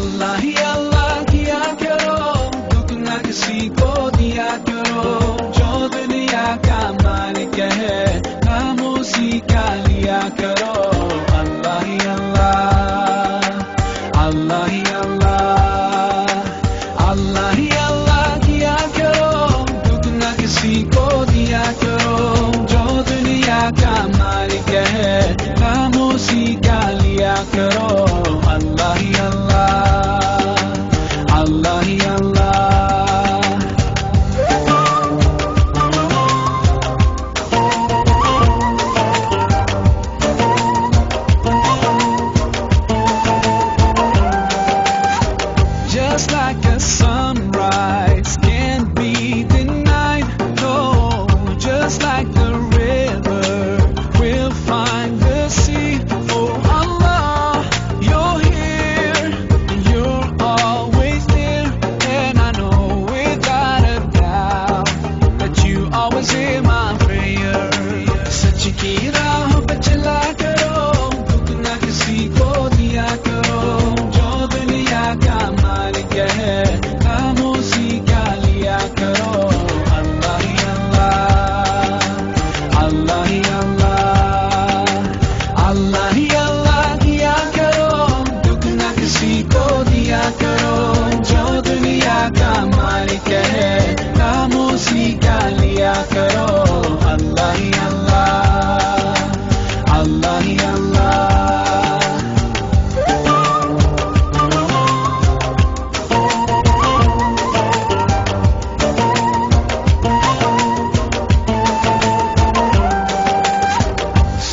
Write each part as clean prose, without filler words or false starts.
अल्लाह ही अल्लाह किया करो, दुख न किसी को दिया करो। जो दुनिया का मालिक है, नाम उसी का लिया करो। अल्लाह ही अल्लाह, अल्लाह ही अल्लाह, अल्लाह ही अल्लाह किया करो, दुख न किसी को दिया करो। जो दुनिया का मालिक है, नाम उसी का लिया करो। अल्लाह ही अल्लाह, अल्लाह ही अल्लाह। Just like a sunrise can't be denied, no. Just like the river will find the sea. Oh Allah, you're here, you're always there, and I know without a doubt that you always hear my prayer. सच की राह पे चला करो, दुख न किसी को दिया करो। जो दुनिया का मालिक है, नाम उसी का लिया करो। अल्लाह ही अल्लाह, अल्लाह ही अल्लाह, अल्लाह ही अल्लाह किया करो, दुख न किसी को दिया करो। जो दुनिया का मालिक है, नाम उसी का लिया करो। अल्लाह ही अल्लाह, अल्लाह ही अल्लाह।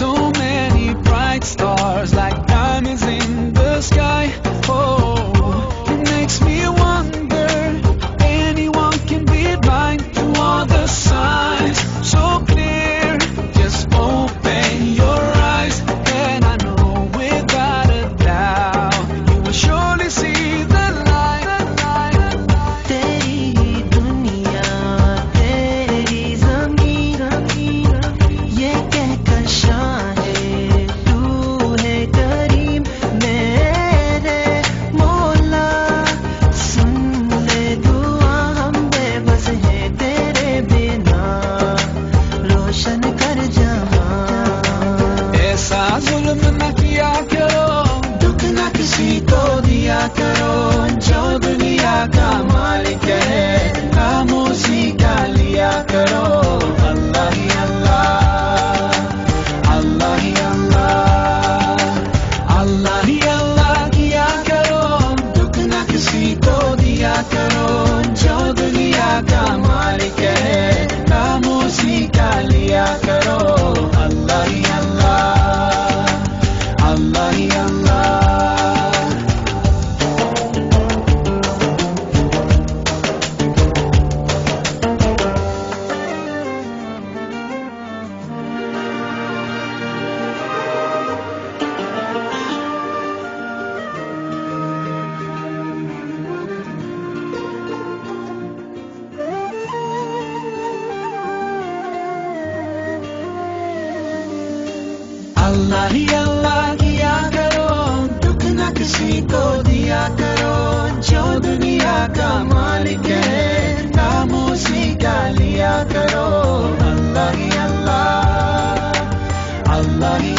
So many bright stars like diamonds in the sky. Oh, it makes me wonder anyone can be blind to all the signs so clear. Just open your eyes, and I know without a doubt you will surely see the light. तेरी दुनिया तेरी ज़मीन, ये कहकर शाहे तू है करीम मेरे मौला। सुन ले दुआ, हम बेबस हैं तेरे बिना, रोशन कर जहां। ऐसा जुल्म न किया करो, दुख न किसी को दिया करो। जो दुनिया का मालिक है, नाम उसी का लिया करो। अल्लाह ही अल्लाह, अल्लाह ही अल्लाह, अल्लाह ही अल्लाह किया करो, दुख न किसी को दिया करो। जो दुनिया का मालिक है, नाम उसी का लिया करो। अल्लाह ही अल्लाह, अल्लाह ही अल्लाह। अल्लाह ही अल्लाह किया करो, दुख न किसी को दिया करो। जो दुनिया का मालिक है, नाम उसी का लिया करो। अल्लाह ही अल्लाह, अल्लाह ही